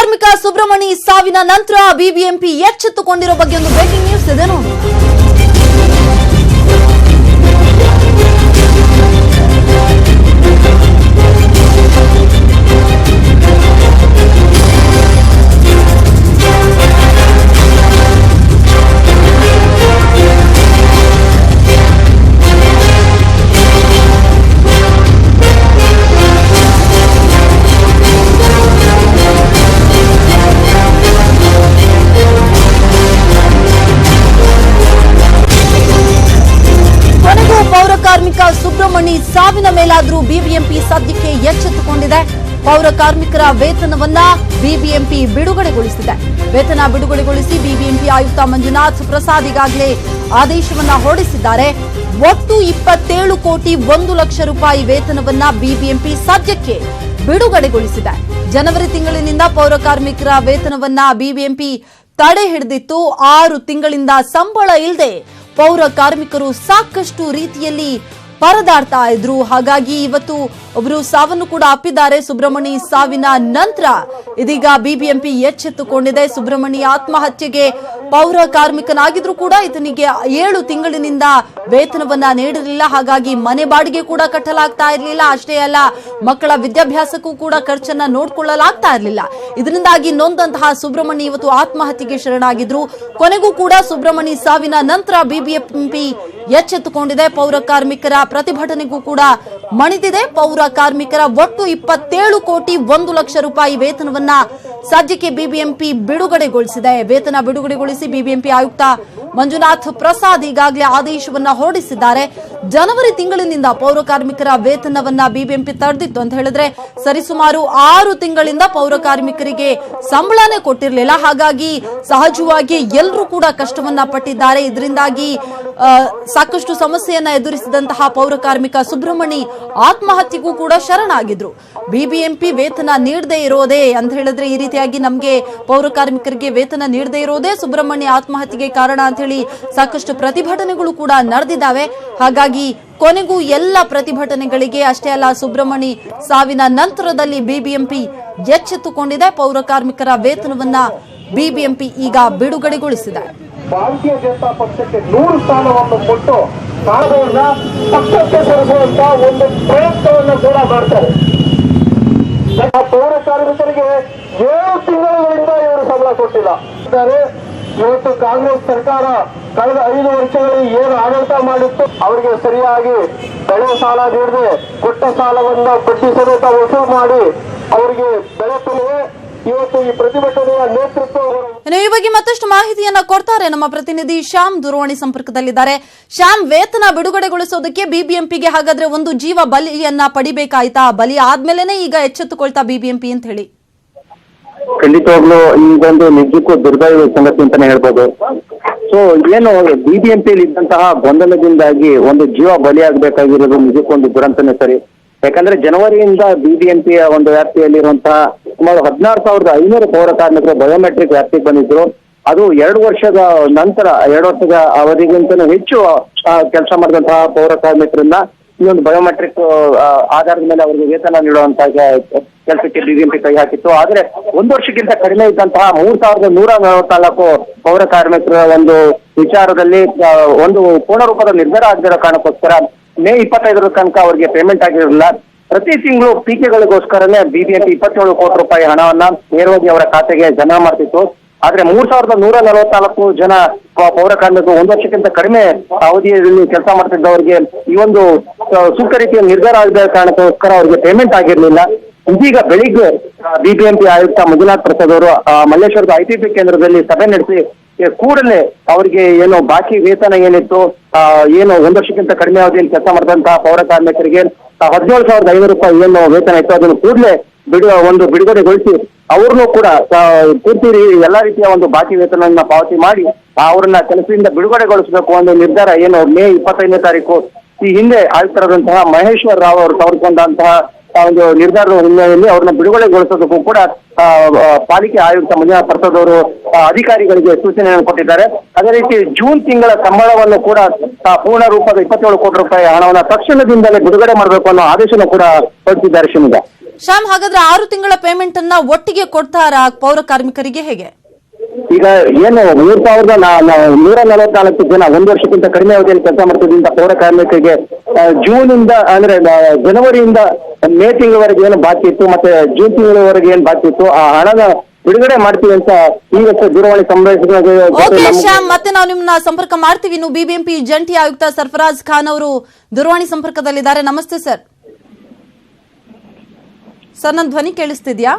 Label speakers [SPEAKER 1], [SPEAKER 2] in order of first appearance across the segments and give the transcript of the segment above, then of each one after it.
[SPEAKER 1] ಕಾರ್ಮಿಕ ಸುಬ್ರಮಣಿ ಸಾವಿನ ನಂತರ ಬಿಬಿಎಂಪಿ ಎಚ್ಚೆತ್ತುಕೊಂಡಿರೋ ಬಗ್ಗೆ ಒಂದು ಬ್ರೇಕಿಂಗ್ ನ್ಯೂಸ್ ಇದೆ ನೋಡಿ. ಕಾರ್ಮಿಕ ಸುಬ್ರಮಣಿ ಸಾವಿನ ಮೇಲಾದರೂ ಬಿಬಿಎಂಪಿ ಸದ್ಯಕ್ಕೆ ಎಚ್ಚೆತ್ತುಕೊಂಡಿದೆ. ಪೌರ ಕಾರ್ಮಿಕರ ವೇತನವನ್ನ ಬಿಬಿಎಂಪಿ ಬಿಡುಗಡೆಗೊಳಿಸಿದೆ. ವೇತನ ಬಿಡುಗಡೆಗೊಳಿಸಿ ಬಿಬಿಎಂಪಿ ಆಯುಕ್ತ ಮಂಜುನಾಥ್ ಪ್ರಸಾದ್ ಈಗಾಗಲೇ ಆದೇಶವನ್ನ ಹೊರಡಿಸಿದ್ದಾರೆ. ಒಟ್ಟು 27 ಕೋಟಿ 1 ಲಕ್ಷ ರೂಪಾಯಿ ವೇತನವನ್ನ ಬಿಬಿಎಂಪಿ ಸದ್ಯಕ್ಕೆ ಬಿಡುಗಡೆಗೊಳಿಸಿದೆ. ಜನವರಿ ತಿಂಗಳಿನಿಂದ ಪೌರ ಕಾರ್ಮಿಕರ ವೇತನವನ್ನ ಬಿಬಿಎಂಪಿ ತಡೆ ಹಿಡಿದಿತ್ತು. 6 ತಿಂಗಳಿಂದ ಸಂಬಳ ಇಲ್ಲದೆ ಪೌರ ಕಾರ್ಮಿಕರು ಸಾಕಷ್ಟು ರೀತಿಯಲ್ಲಿ ಪರದಾಡ್ತಾ ಇದ್ರು. ಹಾಗಾಗಿ ಇವತ್ತು ಒಬ್ಬರು ಸಾವನ್ನು ಕೂಡ ಅಪ್ಪಿದ್ದಾರೆ. ಸುಬ್ರಮಣಿ ಸಾವಿನ ನಂತರ ಇದೀಗ ಬಿಬಿಎಂಪಿ ಎಚ್ಚೆತ್ತುಕೊಂಡಿದೆ. ಸುಬ್ರಮಣಿ ಆತ್ಮಹತ್ಯೆಗೆ ಪೌರ ಕಾರ್ಮಿಕನಾಗಿದ್ರು ಕೂಡ ಈತನಿಗೆ 7 ತಿಂಗಳಿನಿಂದ ವೇತನವನ್ನ ನೀಡಿರಲಿಲ್ಲ. ಹಾಗಾಗಿ ಮನೆ ಬಾಡಿಗೆ ಕೂಡ ಕಟ್ಟಲಾಗ್ತಾ ಇರಲಿಲ್ಲ. ಅಷ್ಟೇ ಅಲ್ಲ, ಮಕ್ಕಳ ವಿದ್ಯಾಭ್ಯಾಸಕ್ಕೂ ಕೂಡ ಖರ್ಚನ್ನ ನೋಡ್ಕೊಳ್ಳಲಾಗ್ತಾ ಇರಲಿಲ್ಲ. ಇದರಿಂದಾಗಿ ನೊಂದಂತಹ ಸುಬ್ರಮಣಿ ಇವತ್ತು ಆತ್ಮಹತ್ಯೆಗೆ ಶರಣಾಗಿದ್ರು. ಕೊನೆಗೂ ಕೂಡ ಸುಬ್ರಮಣಿ ಸಾವಿನ ನಂತರ ಬಿಬಿಎಂಪಿ ಎಚ್ಚೆತ್ತುಕೊಂಡಿದೆ. ಪೌರ ಕಾರ್ಮಿಕರ ಪ್ರತಿಭಟನೆಗೂ ಕೂಡ ಮಣಿದಿದೆ. ಪೌರ ಕಾರ್ಮಿಕರ ಒಟ್ಟು 27 ಕೋಟಿ 1 ಲಕ್ಷ ರೂಪಾಯಿ ವೇತನವನ್ನ ಸದ್ಯಕ್ಕೆ ಬಿಬಿಎಂಪಿ ಬಿಡುಗಡೆಗೊಳಿಸಿದೆ. ವೇತನ ಬಿಡುಗಡೆಗೊಳಿಸಿ ಬಿಬಿಎಂಪಿ ಆಯುಕ್ತ ಮಂಜುನಾಥ್ ಪ್ರಸಾದ್ ಈಗಾಗಲೇ ಆದೇಶವನ್ನ ಹೊರಡಿಸಿದ್ದಾರೆ. ಜನವರಿ ತಿಂಗಳಿನಿಂದ ಪೌರ ಕಾರ್ಮಿಕರ ವೇತನವನ್ನ ಬಿಬಿಎಂಪಿ ತಡೆದಿತ್ತು ಅಂತ ಹೇಳಿದ್ರೆ ಸರಿಸುಮಾರು 6 ತಿಂಗಳಿಂದ ಪೌರ ಕಾರ್ಮಿಕರಿಗೆ ಸಂಬಳನೇ ಕೊಟ್ಟಿರಲಿಲ್ಲ. ಹಾಗಾಗಿ ಸಹಜವಾಗಿ ಎಲ್ಲರೂ ಕೂಡ ಕಷ್ಟವನ್ನ ಪಟ್ಟಿದ್ದಾರೆ. ಇದರಿಂದಾಗಿ ಸಾಕಷ್ಟು ಸಮಸ್ಯೆಯನ್ನ ಎದುರಿಸಿದಂತಹ ಪೌರ ಕಾರ್ಮಿಕ ಸುಬ್ರಮಣಿ ಆತ್ಮಹತ್ಯೆಗೂ ಕೂಡ ಶರಣಾಗಿದ್ರು. ಬಿಬಿಎಂಪಿ ವೇತನ ನೀಡದೇ ಇರೋದೇ ಅಂತ ಹೇಳಿದ್ರೆ ಈ ರೀತಿಯಾಗಿ ನಮಗೆ ಪೌರ ಕಾರ್ಮಿಕರಿಗೆ ವೇತನ ನೀಡದೇ ಇರೋದೇ ಸುಬ್ರಮಣಿ ಆತ್ಮಹತ್ಯೆಗೆ ಕಾರಣ ಅಂತ ಹೇಳಿ ಸಾಕಷ್ಟು ಪ್ರತಿಭಟನೆಗಳು ಕೂಡ ನಡೆದಿದ್ದಾವೆ. ಹಾಗಾಗಿ ಕೊನೆಗೂ ಎಲ್ಲ ಪ್ರತಿಭಟನೆಗಳಿಗೆ ಅಷ್ಟೇ ಅಲ್ಲ, ಸುಬ್ರಮಣಿ ಸಾವಿನ ನಂತರದಲ್ಲಿ ಬಿಬಿಎಂಪಿ ಎಚ್ಚೆತ್ತುಕೊಂಡಿದೆ. ಪೌರ ಕಾರ್ಮಿಕರ ವೇತನವನ್ನ ಬಿಬಿಎಂಪಿ ಈಗ ಬಿಡುಗಡೆಗೊಳಿಸಿದೆ.
[SPEAKER 2] ಭಾರತೀಯ ಜನತಾ ಪಕ್ಷಕ್ಕೆ 100 ಸ್ಥಾನವನ್ನು ಕೊಟ್ಟು ಕಾರಣವನ್ನ ಪಕ್ಷಕ್ಕೆ ಸೇರಿಸುವಂತ ಒಂದು ಪ್ರಯತ್ನವನ್ನು ಕೂಡ ಮಾಡ್ತಾರೆ. ಪೌರ ಕಾರ್ಮಿಕರಿಗೆ 7 ತಿಂಗಳಿಂದ ಇವರು ಸಂಬಳ ಕೊಟ್ಟಿಲ್ಲ. ಇವತ್ತು ಕಾಂಗ್ರೆಸ್ ಸರ್ಕಾರ ಕಳೆದ 5 ವರ್ಷಗಳಲ್ಲಿ ಏನು ಆಡಳಿತ ಮಾಡಿತ್ತು, ಅವರಿಗೆ ಸರಿಯಾಗಿ ಬೆಳೆ ಸಾಲ ನೀಡದೆ ಕೊಟ್ಟ ಸಾಲವನ್ನ ಬಡ್ಡಿ ಸಮೇತ ವಸೂಲು ಮಾಡಿ ಅವರಿಗೆ ಬೆಳೆ ತುಳಿವೆ ಇವತ್ತು ಈ ಪ್ರತಿಭಟನೆಯ ನೇತೃತ್ವ.
[SPEAKER 1] ಈ ಬಗ್ಗೆ ಮತ್ತಷ್ಟು ಮಾಹಿತಿಯನ್ನ ಕೊಡ್ತಾರೆ ನಮ್ಮ ಪ್ರತಿನಿಧಿ ಶ್ಯಾಮ್, ದೂರವಾಣಿ ಸಂಪರ್ಕದಲ್ಲಿದ್ದಾರೆ. ಶ್ಯಾಮ್, ವೇತನ ಬಿಡುಗಡೆಗೊಳಿಸೋದಕ್ಕೆ ಬಿಬಿಎಂಪಿಗೆ ಹಾಗಾದ್ರೆ ಒಂದು ಜೀವ ಬಲಿಯನ್ನ ಪಡಿಬೇಕಾಯ್ತಾ? ಬಲಿ ಆದ್ಮೇಲೆನೆ ಈಗ ಎಚ್ಚೆತ್ತುಕೊಳ್ತಾ ಬಿಬಿಎಂಪಿ ಅಂತ ಹೇಳಿ?
[SPEAKER 3] ಖಂಡಿತವಾಗ್ಲೂ ಇದೊಂದು ನಿಜಕ್ಕೂ ದುರ್ದೈವ ಸಂಗತಿ ಅಂತಾನೆ ಹೇಳ್ಬೋದು. ಸೊ ಏನು ಬಿಬಿಎಂಪಿಯಲ್ಲಿ ಇದ್ದಂತಹ ಗೊಂದಲದಿಂದಾಗಿ ಒಂದು ಜೀವ ಬಲಿಯಾಗಬೇಕಾಗಿರೋದು ನಿಜಕ್ಕೊಂದು ದುರಂತನೇ ಸರಿ. ಯಾಕಂದ್ರೆ ಜನವರಿಯಿಂದ ಬಿಬಿಎಂಪಿಯ ಒಂದು ವ್ಯಾಪ್ತಿಯಲ್ಲಿರುವಂತಹ ಸುಮಾರು 16,500 ಪೌರ ಕಾರ್ಮಿಕರು ಬಯೋಮೆಟ್ರಿಕ್ ವ್ಯಾಪ್ತಿಗೆ ಬಂದಿದ್ರು. ಅದು 2 ವರ್ಷದ ನಂತರ 2 ವರ್ಷದ ಅವಧಿಗಿಂತಲೂ ಹೆಚ್ಚು ಕೆಲಸ ಮಾಡಿದಂತಹ ಪೌರ ಕಾರ್ಮಿಕರನ್ನ ಈ ಒಂದು ಬಯೋಮೆಟ್ರಿಕ್ ಆಧಾರದ ಮೇಲೆ ಅವರಿಗೆ ವೇತನ ನೀಡುವಂತಹ ಕೆಲಸಕ್ಕೆ ಬಿಬಿಎಂಪಿ ಕೈ ಹಾಕಿತ್ತು. ಆದ್ರೆ 1 ವರ್ಷಕ್ಕಿಂತ ಕಡಿಮೆ ಇದ್ದಂತಹ 3,144 ಪೌರ ಕಾರ್ಮಿಕರ ಒಂದು ವಿಚಾರದಲ್ಲಿ ಒಂದು ಪೂರ್ಣ ರೂಪದ ನಿರ್ಧಾರ ಆಗದಿರೋ ಕಾರಣಕ್ಕೋಸ್ಕರ ಮೇ 25ರ ತನಕ ಅವರಿಗೆ ಪೇಮೆಂಟ್ ಆಗಿರಲಿಲ್ಲ. ಪ್ರತಿ ತಿಂಗಳು ಪೀಕೆಗಳಿಗೋಸ್ಕರನೇ ಬಿಬಿಎಂಪಿ 27 ಕೋಟಿ ರೂಪಾಯಿ ಹಣವನ್ನ ನೇರವಾಗಿ ಅವರ ಖಾತೆಗೆ ಜಮಾ ಮಾಡ್ತಿತ್ತು. ಆದ್ರೆ 3,144 ಜನ ಪೌರ ಕಾರ್ಮಿಕರು 1 ವರ್ಷಕ್ಕಿಂತ ಕಡಿಮೆ ಅವಧಿಯಲ್ಲಿ ಕೆಲಸ ಮಾಡ್ತಿದ್ದವರಿಗೆ ಈ ಒಂದು ಸೂಕ್ತ ರೀತಿಯ ನಿರ್ಧಾರ ಆಗದ ಕಾರಣಕ್ಕೋಸ್ಕರ ಅವರಿಗೆ ಪೇಮೆಂಟ್ ಆಗಿರ್ಲಿಲ್ಲ. ಇದೀಗ ಬೆಳಿಗ್ಗೆ ಬಿಬಿಎಂಪಿ ಆಯುಕ್ತ ಮಂಜುನಾಥ್ ಪ್ರಸಾದ್ ಅವರು ಮಲ್ಲೇಶ್ವರದ ಐಟಿಪಿ ಕೇಂದ್ರದಲ್ಲಿ ಸಭೆ ನಡೆಸಿ ಕೂಡಲೇ ಅವರಿಗೆ ಏನು ಬಾಕಿ ವೇತನ ಏನಿತ್ತು, ಏನು 1 ವರ್ಷಕ್ಕಿಂತ ಕಡಿಮೆ ಅವಧಿಯಲ್ಲಿ ಕೆಲಸ ಮಾಡಿದಂತಹ ಪೌರ ಕಾರ್ಮಿಕರಿಗೆ 17,500 ರೂಪಾಯಿ ಏನು ವೇತನ ಇತ್ತು ಅದನ್ನು ಕೂಡಲೇ ಬಿಡುಗಡೆಗೊಳಿಸಿ ಅವ್ರನ್ನೂ ಕೂಡ ಪೂರ್ತಿ ಎಲ್ಲಾ ರೀತಿಯ ಒಂದು ಬಾಕಿ ವೇತನವನ್ನ ಪಾವತಿ ಮಾಡಿ ಅವರನ್ನ ಕೆಲಸದಿಂದ ಬಿಡುಗಡೆಗೊಳಿಸಬೇಕು ಒಂದು ನಿರ್ಧಾರ ಏನು ಮೇ 25ನೇ ತಾರೀಕು ಈ ಹಿಂದೆ ಆಯುಕ್ತರಾದಂತಹ ಮಹೇಶ್ವರ್ ರಾವ್ ಅವರು ತೆಗೆದುಕೊಂಡಂತಹ ಒಂದು ನಿರ್ಧಾರದ ಹಿನ್ನೆಲೆಯಲ್ಲಿ ಅವ್ರನ್ನ ಬಿಡುಗಡೆಗೊಳಿಸೋದಕ್ಕೂ ಕೂಡ ಪಾಲಿಕೆ ಆಯುಕ್ತ ಮಂಜುನಾಥ್ ಪ್ರಸಾದ್ ಅವರು ಅಧಿಕಾರಿಗಳಿಗೆ ಸೂಚನೆಯನ್ನು ಕೊಟ್ಟಿದ್ದಾರೆ. ಅದೇ ರೀತಿ ಜೂನ್ ತಿಂಗಳ ಸಂಬಳವನ್ನು ಕೂಡ ಪೂರ್ಣ ರೂಪದ 27 ಕೋಟಿ ರೂಪಾಯಿ ಹಣವನ್ನು ತಕ್ಷಣದಿಂದಲೇ ಬಿಡುಗಡೆ ಮಾಡಬೇಕು ಅನ್ನೋ ಆದೇಶವನ್ನು ಕೂಡ ಹೊರಡಿಸಿದ್ದಾರೆ. ಶಿವಮೊಗ್ಗ
[SPEAKER 1] ಶ್ಯಾಮ್, ಹಾಗಾದ್ರೆ 6 ತಿಂಗಳ ಪೇಮೆಂಟ್ ಅನ್ನ ಒಟ್ಟಿಗೆ ಕೊಡ್ತಾರಾ ಪೌರ ಕಾರ್ಮಿಕರಿಗೆ, ಹೇಗೆ?
[SPEAKER 3] ಈಗ ಏನು 1,144 ಜನ 1 ವರ್ಷಕ್ಕಿಂತ ಕಡಿಮೆ ಅವಧಿಯಲ್ಲಿ ಕೆಲಸ ಮಾಡ್ತಿದ್ದಂತ ಪೌರ ಕಾರ್ಮಿಕರಿಗೆ ಜೂನ್ ಇಂದ ಅಂದ್ರೆ ಜನವರಿಯಿಂದ ಮೇ ತಿಂಗಳವರೆಗೆ ಏನು ಬಾಕಿ ಇತ್ತು ಮತ್ತೆ ಜೂನ್ ತಿಂಗಳವರೆಗೆ ಏನು ಬಾಕಿ ಇತ್ತು ಆ ಹಣದ ಬಿಡುಗಡೆ ಮಾಡ್ತೀವಿ ಅಂತ ಈಗಷ್ಟೇ ದೂರವಾಣಿ
[SPEAKER 1] ಓಕೆ ಶ್ಯಾಮ್, ಮತ್ತೆ ನಾವು ನಿಮ್ಮನ್ನ ಸಂಪರ್ಕ ಮಾಡ್ತೀವಿ. ಇನ್ನು ಬಿಬಿಎಂಪಿ ಜಂಟಿ ಆಯುಕ್ತ ಸರ್ಫರಾಜ್ ಖಾನ್ ಅವರು ದೂರವಾಣಿ ಸಂಪರ್ಕದಲ್ಲಿದ್ದಾರೆ. ನಮಸ್ತೆ ಸರ್. ಸರ್, ನನ್ನ ಧ್ವನಿ ಕೇಳಿಸ್ತಿದ್ಯಾ?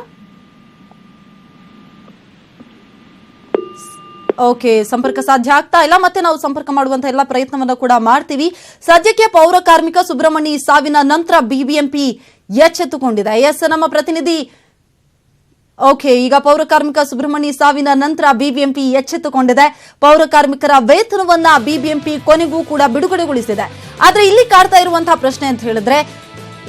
[SPEAKER 1] ಓಕೆ, ಸಂಪರ್ಕ ಸಾಧ್ಯ ಆಗ್ತಾ ಇಲ್ಲ. ಮತ್ತೆ ನಾವು ಸಂಪರ್ಕ ಮಾಡುವಂತ ಎಲ್ಲ ಪ್ರಯತ್ನವನ್ನ ಕೂಡ ಮಾಡ್ತೀವಿ. ಸದ್ಯಕ್ಕೆ ಪೌರ ಕಾರ್ಮಿಕ ಸುಬ್ರಹ್ಮಣಿ ಸಾವಿನ ನಂತರ ಬಿಬಿಎಂಪಿ ಎಚ್ಚೆತ್ತುಕೊಂಡಿದೆ. ಎಸ್, ನಮ್ಮ ಪ್ರತಿನಿಧಿ. ಓಕೆ, ಈಗ ಪೌರ ಕಾರ್ಮಿಕ ಸುಬ್ರಹ್ಮಣಿ ಸಾವಿನ ನಂತರ ಬಿಬಿಎಂಪಿ ಎಚ್ಚೆತ್ತುಕೊಂಡಿದೆ. ಪೌರ ಕಾರ್ಮಿಕರ ವೇತನವನ್ನ ಬಿಬಿಎಂಪಿ ಕೊನೆಗೂ ಕೂಡ ಬಿಡುಗಡೆಗೊಳಿಸಿದೆ. ಆದ್ರೆ ಇಲ್ಲಿ ಕಾಡ್ತಾ ಇರುವಂತಹ ಪ್ರಶ್ನೆ ಅಂತ ಹೇಳಿದ್ರೆ,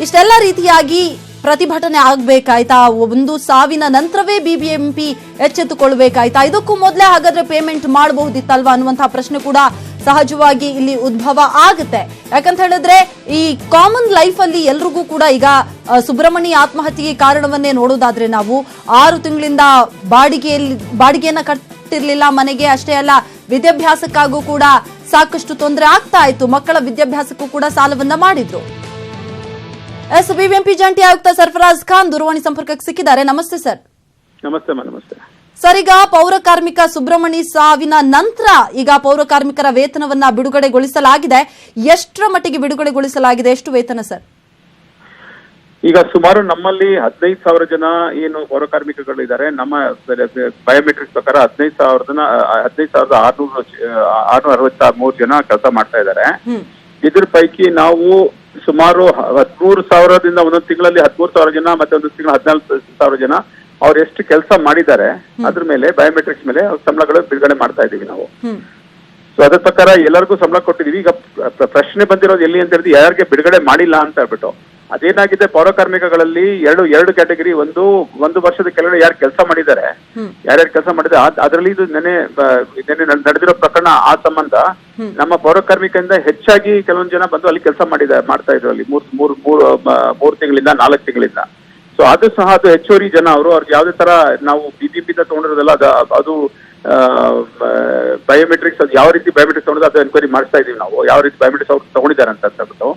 [SPEAKER 1] ಇಷ್ಟೆಲ್ಲ ರೀತಿಯಾಗಿ ಪ್ರತಿಭಟನೆ ಆಗ್ಬೇಕಾಯ್ತಾ? ಒಂದು ಸಾವಿನ ನಂತರವೇ ಬಿಬಿಎಂಪಿ ಎಚ್ಚೆತ್ತುಕೊಳ್ಬೇಕಾಯ್ತಾ? ಇದಕ್ಕೂ ಮೊದಲೇ ಹಾಗಾದ್ರೆ ಪೇಮೆಂಟ್ ಮಾಡಬಹುದಿತ್ತಲ್ವಾ ಅನ್ನುವಂತಹ ಪ್ರಶ್ನೆ ಕೂಡ ಸಹಜವಾಗಿ ಇಲ್ಲಿ ಉದ್ಭವ ಆಗುತ್ತೆ. ಯಾಕಂತ ಹೇಳಿದ್ರೆ ಈ ಕಾಮನ್ ಲೈಫ್ ಅಲ್ಲಿ ಎಲ್ರಿಗೂ ಕೂಡ ಈಗ ಸುಬ್ರಹ್ಮಣಿ ಆತ್ಮಹತ್ಯೆಗೆ ಕಾರಣವನ್ನೇ ನೋಡೋದಾದ್ರೆ ನಾವು 6 ತಿಂಗಳಿಂದ ಬಾಡಿಗೆಯನ್ನ ಕಟ್ಟಿರ್ಲಿಲ್ಲ ಮನೆಗೆ. ಅಷ್ಟೇ ಅಲ್ಲ, ವಿದ್ಯಾಭ್ಯಾಸಕ್ಕಾಗೂ ಕೂಡ ಸಾಕಷ್ಟು ತೊಂದರೆ ಆಗ್ತಾ ಇತ್ತು. ಮಕ್ಕಳ ವಿದ್ಯಾಭ್ಯಾಸಕ್ಕೂ ಕೂಡ ಸಾಲವನ್ನ ಮಾಡಿದ್ರು. ಎಸ್, ಬಿಬಿಎಂಪಿ ಜಂಟಿ ಆಯುಕ್ತ ಸರ್ಫರಾಜ್ ಖಾನ್ ದೂರವಾಣಿ ಸಂಪರ್ಕಕ್ಕೆ ಸಿಕ್ಕಿದ್ದಾರೆ. ನಮಸ್ತೆ ಸರ್.
[SPEAKER 2] ನಮಸ್ತೆ
[SPEAKER 1] ಸರ್, ಈಗ ಪೌರ ಕಾರ್ಮಿಕ ಸುಬ್ರಹ್ಮಣಿ ಸಾವಿನ ನಂತರ ಈಗ ಪೌರ ಕಾರ್ಮಿಕರ ವೇತನವನ್ನ ಬಿಡುಗಡೆಗೊಳಿಸಲಾಗಿದೆ. ಎಷ್ಟರ ಮಟ್ಟಿಗೆ ಬಿಡುಗಡೆಗೊಳಿಸಲಾಗಿದೆ? ಎಷ್ಟು ವೇತನ ಸರ್?
[SPEAKER 4] ಈಗ ಸುಮಾರು ನಮ್ಮಲ್ಲಿ 15,000 ಜನ ಏನು ಪೌರ ಕಾರ್ಮಿಕಗಳಿದ್ದಾರೆ. ನಮ್ಮ ಬಯೋಮೆಟ್ರಿಕ್ಸ್ ಪ್ರಕಾರ 15,663 ಜನ ಕೆಲಸ ಮಾಡ್ತಾ ಇದ್ದಾರೆ. ಇದ್ರ ಪೈಕಿ ನಾವು ಸುಮಾರು 13,000ದಿಂದ ಒಂದೊಂದು ತಿಂಗಳಲ್ಲಿ 13,000 ಜನ ಮತ್ತೆ ಒಂದು ತಿಂಗಳು 14,000 ಜನ ಅವ್ರು ಎಷ್ಟು ಕೆಲಸ ಮಾಡಿದ್ದಾರೆ ಅದ್ರ ಮೇಲೆ ಬಯೋಮೆಟ್ರಿಕ್ಸ್ ಮೇಲೆ ಸಂಬಳಗಳು ಬಿಡುಗಡೆ ಮಾಡ್ತಾ ಇದೀವಿ ನಾವು. ಸೊ ಅದ್ರ ಪ್ರಕಾರ ಎಲ್ಲರಿಗೂ ಸಂಬಳ ಕೊಟ್ಟಿದೀವಿ. ಈಗ ಪ್ರಶ್ನೆ ಬಂದಿರೋದು ಎಲ್ಲಿ ಅಂತ ಹೇಳಿದ್ರೆ ಯಾರಿಗೆ ಬಿಡುಗಡೆ ಮಾಡಿಲ್ಲ ಅಂತ ಹೇಳ್ಬಿಟ್ಟು. ಅದೇನಾಗಿದೆ, ಪೌರ ಕಾರ್ಮಿಕಗಳಲ್ಲಿ ಎರಡು ಕ್ಯಾಟಗರಿ. ಒಂದು ವರ್ಷದ ಕೆಳಗಡೆ ಯಾರು ಕೆಲಸ ಮಾಡಿದ್ದಾರೆ, ಯಾರ್ಯಾರು ಕೆಲಸ ಮಾಡಿದ್ದಾರೆ ಅದರಲ್ಲಿ ಇದು ನೆನೆ ನಡೆದಿರೋ ಪ್ರಕರಣ. ಆ ಸಂಬಂಧ ನಮ್ಮ ಪೌರ ಕಾರ್ಮಿಕರಿಂದ ಹೆಚ್ಚಾಗಿ ಕೆಲವೊಂದು ಜನ ಬಂದು ಅಲ್ಲಿ ಕೆಲಸ ಮಾಡ್ತಾ ಇದ್ರು ಅಲ್ಲಿ 3 ತಿಂಗಳಿಂದ 4 ತಿಂಗಳಿಂದ. ಸೊ ಅದು ಸಹ ಅದು ಹೆಚ್ಚುವರಿ ಜನ. ಅವ್ರಿಗೆ ಯಾವುದೇ ತರ ನಾವು ಬಿಬಿಎಂಪಿ ತಗೊಂಡಿರೋದಲ್ಲ, ಅದು ಬಯೋಮೆಟ್ರಿಕ್ಸ್ ಅದು ಯಾವ ರೀತಿ ಬಯೋಮೆಟ್ರಿಕ್ಸ್ ತಗೊಂಡಿದ್ದು ಅದು ಎನ್ಕ್ವೈರಿ ಮಾಡಿಸ್ತಾ ಇದೀವಿ ನಾವು. ಯಾವ ರೀತಿ ಬಯೋಮೆಟ್ರಿಕ್ಸ್ ಅವ್ರು ತಗೊಂಡಿದ್ದಾರೆ ಅಂತ ಹೇಳ್ಬಿಟ್ಟು.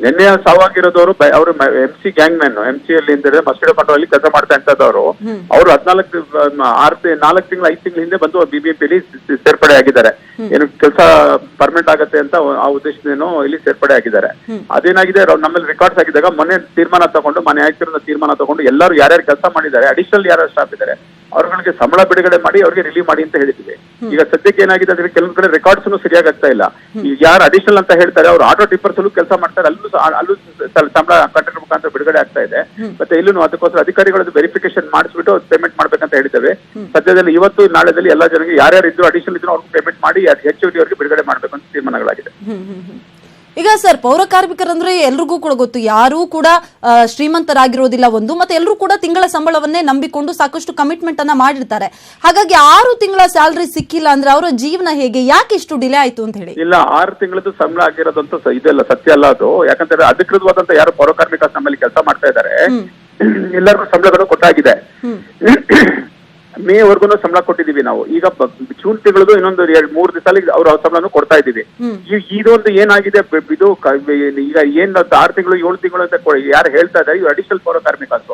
[SPEAKER 4] ನಿನ್ನೆ ಸಾವಾಗಿರೋದವರು ಅವರು MC ಗ್ಯಾಂಗ್ ಮ್ಯಾನ್, MC ಅಲ್ಲಿ ಅಂದ್ರೆ ಮಸ್ಕಿಟೋ ಕಂಟ್ರೋಲ್ ಅಲ್ಲಿ ಕೆಲಸ ಮಾಡ್ತಾ ಇದ್ದವರು. ಅವರು 4 ತಿಂಗಳು 5 ತಿಂಗಳ ಹಿಂದೆ ಬಂದು ಬಿಬಿಎಂಪಿಲಿ ಸೇರ್ಪಡೆ ಆಗಿದ್ದಾರೆ. ಏನು ಕೆಲಸ ಪರ್ಮನೆಂಟ್ ಆಗತ್ತೆ ಅಂತ ಆ ಉದ್ದೇಶದೇನೋ ಇಲ್ಲಿ ಸೇರ್ಪಡೆ ಆಗಿದ್ದಾರೆ. ಅದೇನಾಗಿದೆ, ನಮ್ಮಲ್ಲಿ ರೆಕಾರ್ಡ್ಸ್ ಆಗಿದ್ದಾಗ ಮನೆ ಆಯುಕ್ತರಿಂದ ತೀರ್ಮಾನ ತಗೊಂಡು ಎಲ್ಲರೂ ಯಾರ್ಯಾರು ಕೆಲಸ ಮಾಡಿದ್ದಾರೆ, ಅಡಿಷನಲ್ ಯಾರು ಸ್ಟಾಫ್ ಇದ್ದಾರೆ ಅವ್ರಗಳಿಗೆ ಸಂಬಳ ಬಿಡುಗಡೆ ಮಾಡಿ ಅವ್ರಿಗೆ ರಿಲೀವ್ ಮಾಡಿ ಅಂತ ಹೇಳಿದ್ವಿ. ಈಗ ಸದ್ಯಕ್ಕೆ ಏನಾಗಿದೆ ಅಂದ್ರೆ ಕೆಲವೊಂದ್ ಕಡೆ ರೆಕಾರ್ಡ್ಸ್ ಸರಿಯಾಗಿ ಆಗ್ತಾ ಇಲ್ಲ. ಈಗ ಯಾರು ಅಡಿಷನಲ್ ಅಂತ ಹೇಳ್ತಾರೆ ಅವ್ರು ಆಟೋ ಟಿಪ್ಪರ್ಸ್ ಅಲ್ಲೂ ಕೆಲಸ ಮಾಡ್ತಾರೆ, ಅಲ್ಲೂ ಸಂಬಳ ಕಾಂಟ್ರಾಕ್ಟ್ ಮುಖಾಂತರ ಬಿಡುಗಡೆ ಆಗ್ತಾ ಇದೆ. ಮತ್ತೆ ಇಲ್ಲೂ ಅದಕ್ಕೋಸ್ಕರ ಅಧಿಕಾರಿಗಳದ್ದು ವೆರಿಫಿಕೇಶನ್ ಮಾಡಿಸ್ಬಿಟ್ಟು ಪೇಮೆಂಟ್ ಮಾಡ್ಬೇಕಂತ ಹೇಳಿದ್ದೇವೆ. ಸದ್ಯದಲ್ಲಿ ಇವತ್ತು ನಾಳೆದಲ್ಲಿ ಎಲ್ಲಾ ಜನರಿಗೆ ಯಾರ್ಯಾರು ಇದ್ರು ಅಡಿಷನಲ್ ಇದ್ರು ಅವ್ರಿಗೆ ಪೇಮೆಂಟ್ ಮಾಡಿ ಹೆಚ್ಚುವರಿಯವರಿಗೆ ಬಿಡುಗಡೆ ಮಾಡ್ಬೇಕು ಅಂತ ತೀರ್ಮಾನಗಳಾಗಿದೆ.
[SPEAKER 1] ಈಗ ಸರ್, ಪೌರ ಕಾರ್ಮಿಕರಂದ್ರೆ ಎಲ್ರಿಗೂ ಕೂಡ ಗೊತ್ತು, ಯಾರೂ ಕೂಡ ಶ್ರೀಮಂತರಾಗಿರೋದಿಲ್ಲ ಒಂದು, ಮತ್ತೆ ಎಲ್ಲರೂ ಕೂಡ ತಿಂಗಳ ಸಂಬಳವನ್ನೇ ನಂಬಿಕೊಂಡು ಸಾಕಷ್ಟು ಕಮಿಟ್ಮೆಂಟ್ ಅನ್ನ ಮಾಡಿರ್ತಾರೆ. ಹಾಗಾಗಿ 6 ತಿಂಗಳ ಸ್ಯಾಲರಿ ಸಿಕ್ಕಿಲ್ಲ ಅಂದ್ರೆ ಅವರ ಜೀವನ ಹೇಗೆ, ಯಾಕೆ ಇಷ್ಟು ಡಿಲೇ ಆಯ್ತು ಅಂತ ಹೇಳಿ?
[SPEAKER 4] ಇಲ್ಲ, 6 ತಿಂಗಳದ್ದು ಸಂಬಳ ಆಗಿರೋದಂತ ಇದೆಲ್ಲ ಸತ್ಯ ಅಲ್ಲ ಅದು. ಯಾಕಂದ್ರೆ ಅಧಿಕೃತವಾದಂತ ಯಾರು ಪೌರ ಕಾರ್ಮಿಕ ನಮ್ಮಲ್ಲಿ ಕೆಲಸ ಮಾಡ್ತಾ ಇದ್ದಾರೆ ಎಲ್ಲರಿಗೂ ಸಂಬಳಗಳು ಕೊಟ್ಟಾಗಿದೆ. ಮೇವರೆಗೂ ಸಂಬಳ ಕೊಟ್ಟಿದೀವಿ ನಾವು. ಈಗ ಜೂನ್ ತಿಂಗಳದು ಇನ್ನೊಂದು 2-3 ದಿವಸದಲ್ಲಿ ಅವ್ರ ಸಂಬಳನು ಕೊಡ್ತಾ ಇದೀವಿ. ಇದೊಂದು ಏನಾಗಿದೆ, ಇದು ಈಗ ಏನ್ 6 ತಿಂಗಳು 7 ತಿಂಗಳು ಅಂತ ಯಾರು ಹೇಳ್ತಾ ಇದ್ದಾರೆ ಇವು ಅಡಿಷನಲ್ ಪೌರ ಕಾರ್ಮಿಕ ಅಂತ.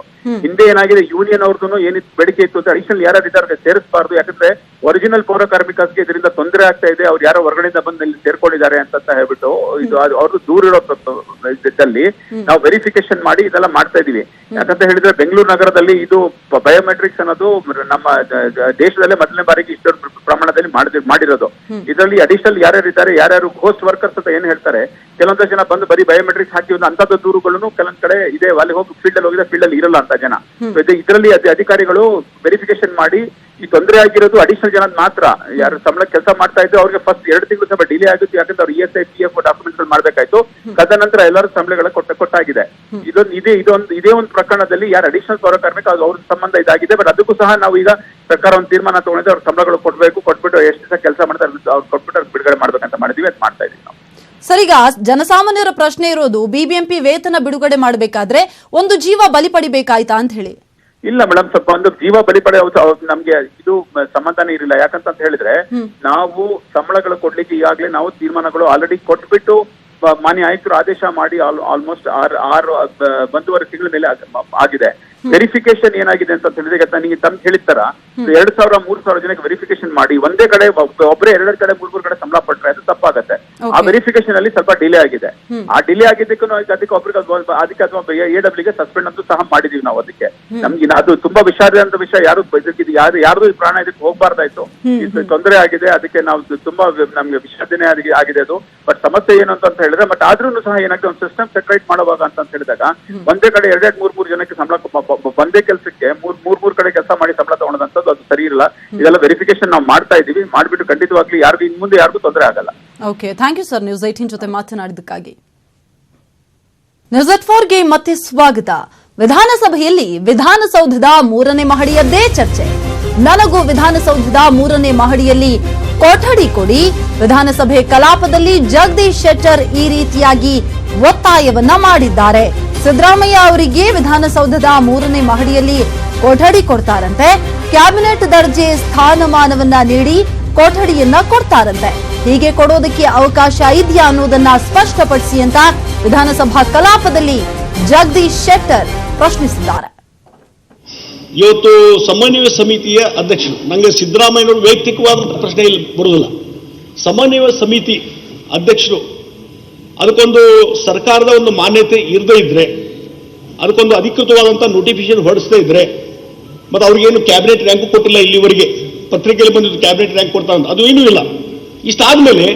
[SPEAKER 4] ಹಿಂದೆ ಏನಾಗಿದೆ, ಯೂನಿಯನ್ ಅವ್ರದ್ದು ಏನಿತ್ತು ಬೇಡಿಕೆ ಇತ್ತು ಅಂತ ಅಡಿಷನಲ್ ಯಾರು ಇದ್ದಾರೆ ಸೇರಿಸಬಾರ್ದು. ಯಾಕಂದ್ರೆ ಒರಿಜಿನಲ್ ಪೌರ ಕಾರ್ಮಿಕರಿಗೆ ಇದರಿಂದ ತೊಂದರೆ ಆಗ್ತಾ ಇದೆ, ಅವ್ರು ಯಾರೋ ಹೊರಗಡೆಯಿಂದ ಬಂದು ಇಲ್ಲಿ ಸೇರ್ಕೊಂಡಿದ್ದಾರೆ ಅಂತ ಹೇಳ್ಬಿಟ್ಟು ಇದು ಅವ್ರದ್ದು ದೂರ ಇರೋ ಇದ್ದಲ್ಲಿ ನಾವು ವೆರಿಫಿಕೇಶನ್ ಮಾಡಿ ಇದೆಲ್ಲ ಮಾಡ್ತಾ ಇದೀವಿ. ಯಾಕಂತ ಹೇಳಿದ್ರೆ ಬೆಂಗಳೂರು ನಗರದಲ್ಲಿ ಇದು ಬಯೋಮೆಟ್ರಿಕ್ಸ್ ಅನ್ನೋದು ನಮ್ಮ ದೇಶದಲ್ಲೇ ಮೊದಲನೇ ಬಾರಿಗೆ ಇಷ್ಟು ಪ್ರಮಾಣದಲ್ಲಿ ಮಾಡಿರೋದು. ಇದರಲ್ಲಿ ಅಡಿಷನಲ್ ಯಾರ್ಯಾರು ಇದ್ದಾರೆ, ಯಾರ್ಯಾರು ಹೋಸ್ಟ್ ವರ್ಕರ್ಸ್ ಅಂತ ಏನ್ ಹೇಳ್ತಾರೆ, ಕೆಲವೊಂದು ಜನ ಬಂದು ಬರೀ ಬಯೋಮೆಟ್ರಿಕ್ಸ್ ಹಾಕಿ ಒಂದು ಅಂತದ್ದು ದೂರುಗಳನ್ನು ಕೆಲವೊಂದ್ ಕಡೆ ಇದೆ, ಅಲ್ಲಿ ಹೋಗಿ ಫೀಲ್ಡ್ ಅಲ್ಲಿ ಹೋಗಿದೆ, ಫೀಲ್ಡ್ ಅಲ್ಲಿ ಇರಲ್ಲ ಅಂತ ಜನ. ಇದರಲ್ಲಿ ಅಧಿಕಾರಿಗಳು ವೆರಿಫಿಕೇಶನ್ ಮಾಡಿ ಈ ತೊಂದರೆ ಆಗಿರೋದು ಅಡಿಷನಲ್ ಜನ ಮಾತ್ರ. ಯಾರು ಸಂಬಳ ಕೆಲಸ ಮಾಡ್ತಾ ಇದ್ರು ಅವ್ರಿಗೆ ಫಸ್ಟ್ 2 ತಿಂಗಳು ಸ್ವಲ್ಪ ಡಿಲೇ ಆಗಿತ್ತು, ಯಾಕಂದ್ರೆ ಅವ್ರು ESI PF ಡಾಕ್ಯುಮೆಂಟ್ಸ್ ಮಾಡ್ಬೇಕಾಯ್ತು. ತದನಂತರ ಎಲ್ಲರೂ ಸಂಬಳಗಳ ಕೊಟ್ಟಾಗಿದೆ. ಇದೇ ಒಂದು ಪ್ರಕರಣದಲ್ಲಿ ಯಾರು ಅಡಿಷನಲ್ ಪೌರ ಕಾರ್ಮಿಕ ಅವ್ರ ಸಂಬಂಧ ಇದಾಗಿದೆ. ಬಟ್ ಅದಕ್ಕೂ ಸಹ ನಾವು ಈಗ ಸರ್ಕಾರ ಒಂದು ತೀರ್ಮಾನ ತಗೊಂಡಿದ್ದೆ, ಅವ್ರ ಸಂಬಳಗಳು ಕೊಟ್ಬಿಟ್ಟು ಎಷ್ಟು ದಿವಸ ಕೆಲಸ ಮಾಡ್ತಾರೆ ಅವ್ರು ಕೊಟ್ಬಿಟ್ಟು ಅವ್ರಿಗೆ ಬಿಡುಗಡೆ ಮಾಡ್ಬೇಕಂತ ಮಾಡಿದೀವಿ, ಅದು ಮಾಡ್ತಾ ಇದೀವಿ ನಾವು.
[SPEAKER 1] ಸರ್, ಈಗ ಜನಸಾಮಾನ್ಯರ ಪ್ರಶ್ನೆ ಇರೋದು ಬಿಬಿಎಂಪಿ ವೇತನ ಬಿಡುಗಡೆ ಮಾಡಬೇಕಾದ್ರೆ ಒಂದು ಜೀವ ಬಲಿ ಪಡಿಬೇಕಾಯ್ತಾ ಅಂತ ಹೇಳಿ.
[SPEAKER 4] ಇಲ್ಲ ಮೇಡಮ್, ಸ್ವಲ್ಪ ಒಂದು ಜೀವ ಬಲಿ ಪಡೆ ನಮ್ಗೆ ಇದು ಸಂಬಂಧನೇ ಇರಲಿಲ್ಲ. ಯಾಕಂತ ಹೇಳಿದ್ರೆ ನಾವು ಸಂಬಳಗಳು ಕೊಡ್ಲಿಕ್ಕೆ ಈಗಾಗಲೇ ನಾವು ತೀರ್ಮಾನಗಳು ಆಲ್ರೆಡಿ ಕೊಟ್ಬಿಟ್ಟು ಮಾನ್ಯ ಆಯುಕ್ತರು ಆದೇಶ ಮಾಡಿ ಆಲ್ಮೋಸ್ಟ್ 1.5 ತಿಂಗಳ ಮೇಲೆ ಆಗಿದೆ. ವೆರಿಫಿಕೇಶನ್ ಏನಾಗಿದೆ ಅಂತ ಹೇಳಿದ್ರೆ, ಈಗ ನನಗೆ ತಮ್ಗೆ ಹೇಳಿರ್ತಾರ 2,000-3,000 ಜನಕ್ಕೆ ವೆರಿಫಿಕೇಶನ್ ಮಾಡಿ ಒಂದೇ ಕಡೆ ಒಬ್ಬರೇ 2 ಕಡೆ 3 ಕಡೆ ಸಂಬಳ ಪಟ್ರೆ ಅದು ತಪ್ಪಾಗತ್ತೆ. ಆ ವೆರಿಫಿಕೇಶನ್ ಅಲ್ಲಿ ಸ್ವಲ್ಪ ಡಿಲೇ ಆಗಿದೆ. ಆ ಡಿಲೇ ಆಗಿದ್ದಕ್ಕೂ ಅದಕ್ಕೆ ಒಬ್ಬರಿಗೆ ಅದಕ್ಕೆ ಅಥವಾ AWಗೆ ಸಸ್ಪೆಂಡ್ ಅಂತೂ ಸಹ ಮಾಡಿದೀವಿ ನಾವು. ಅದಕ್ಕೆ ನಮ್ಗೆ ಅದು ತುಂಬಾ ವಿಷಾದಂತ ವಿಷಯ. ಯಾರು ಪ್ರಾಣ ಇದಕ್ಕೆ ಹೋಗ್ಬಾರ್ದಾಯ್ತು. ಇದು ತೊಂದರೆ ಆಗಿದೆ. ಅದಕ್ಕೆ ನಾವು ತುಂಬಾ ನಮ್ಗೆ ವಿಷಾದನೆ ಆಗಿದೆ ಅದು. ಬಟ್ ಸಮಸ್ಯೆ ಏನು ಅಂತ ಹೇಳಿದ್ರೆ, ಬಟ್ ಆದ್ರೂ ಸಹ ಏನಾಗಿದೆ, ಒಂದು ಸಿಸ್ಟಮ್ ಸೆಕ್ರೇಟ್ ಮಾಡುವಾಗ ಅಂತ ಹೇಳಿದಾಗ ಒಂದೇ ಕಡೆ 2-3 ಜನಕ್ಕೆ ಸಂಬಳ ಒಂದೇ ಕೆಲಸಕ್ಕೆ 3 ಕಡೆ ಕೆಲಸ ಮಾಡಿ ಸಂಬಳ ತಗೊಳ್ಳೋದಂಥದ್ದು ಅದು ಸರಿ ಇರಲ್ಲ. ಇದೆಲ್ಲ ವೆರಿಫಿಕೇಶನ್ ನಾವು ಮಾಡ್ತಾ ಇದೀವಿ. ಮಾಡ್ಬಿಟ್ಟು ಖಂಡಿತವಾಗ್ಲಿ ಯಾರಿಗೂ ಇನ್ ಮುಂದೆ ಯಾರಿಗೂ ತೊಂದರೆ ಆಗಲ್ಲ.
[SPEAKER 1] Okay, thank you sir, news 18 ಜೊತೆ ಮಾತನಾಡಿದ್ದಕ್ಕಾಗಿ. ನ್ಯೂಸ್ 4ಗೆ ಮತ್ತೆ ಸ್ವಾಗತ. ವಿಧಾನಸಭೆಯಲ್ಲಿ ವಿಧಾನಸೌಧದ 3ನೇ ಮಹಡಿಯದ್ದೇ ಚರ್ಚೆ. ನನಗೂ ವಿಧಾನಸೌಧದ 3ನೇ ಮಹಡಿಯಲ್ಲಿ ಕೊಠಡಿ ಕೊಡಿ. ವಿಧಾನಸಭೆ ಕಲಾಪದಲ್ಲಿ ಜಗದೀಶ್ ಶೆಟ್ಟರ್ ಈ ರೀತಿಯಾಗಿ ಒತ್ತಾಯವನ್ನ ಮಾಡಿದ್ದಾರೆ. ಸಿದ್ದರಾಮಯ್ಯ ಅವರಿಗೆ ವಿಧಾನಸೌಧದ 3ನೇ ಮಹಡಿಯಲ್ಲಿ ಕೊಠಡಿ ಕೊಡ್ತಾರಂತೆ. ಕ್ಯಾಬಿನೆಟ್ ದರ್ಜೆ ಸ್ಥಾನಮಾನವನ್ನ ನೀಡಿ ಕೊಠಡಿಯನ್ನ ಕೊಡ್ತಾರಂತೆ. ಹೀಗೆ ಕೊಡೋದಕ್ಕೆ ಅವಕಾಶ ಇದೆಯಾ ಅನ್ನೋದನ್ನ ಸ್ಪಷ್ಟಪಡಿಸಿ ಅಂತ ವಿಧಾನಸಭಾ ಕಲಾಪದಲ್ಲಿ ಜಗದೀಶ್ ಶೆಟ್ಟರ್ ಪ್ರಶ್ನಿಸಿದ್ದಾರೆ.
[SPEAKER 5] ಇವತ್ತು ಸಮನ್ವಯ ಸಮಿತಿಯ ಅಧ್ಯಕ್ಷರು, ನನಗೆ ಸಿದ್ದರಾಮಯ್ಯನವರು ವೈಯಕ್ತಿಕವಾದ ಪ್ರಶ್ನೆ ಇಲ್ಲಿ ಬರುವುದಿಲ್ಲ. ಸಮನ್ವಯ ಸಮಿತಿ ಅಧ್ಯಕ್ಷರು ಅದಕ್ಕೊಂದು ಸರ್ಕಾರದ ಒಂದು ಮಾನ್ಯತೆ ಇರದೇ ಇದ್ರೆ, ಅದಕ್ಕೊಂದು ಅಧಿಕೃತವಾದಂಥ ನೋಟಿಫಿಕೇಶನ್ ಹೊರಡಿಸದೇ ಇದ್ರೆ, ಮತ್ತು ಅವ್ರಿಗೇನು ಕ್ಯಾಬಿನೆಟ್ ರ್ಯಾಂಕು ಕೊಟ್ಟಿಲ್ಲ ಇಲ್ಲಿವರೆಗೆ. ಪತ್ರಿಕೆಯಲ್ಲಿ ಬಂದಿದ್ದು ಕ್ಯಾಬಿನೆಟ್ ರ್ಯಾಂಕ್ ಕೊಡ್ತಾ ಅದು ಏನೂ ಇಲ್ಲ. ಇಷ್ಟಾದ್ಮೇಲೆ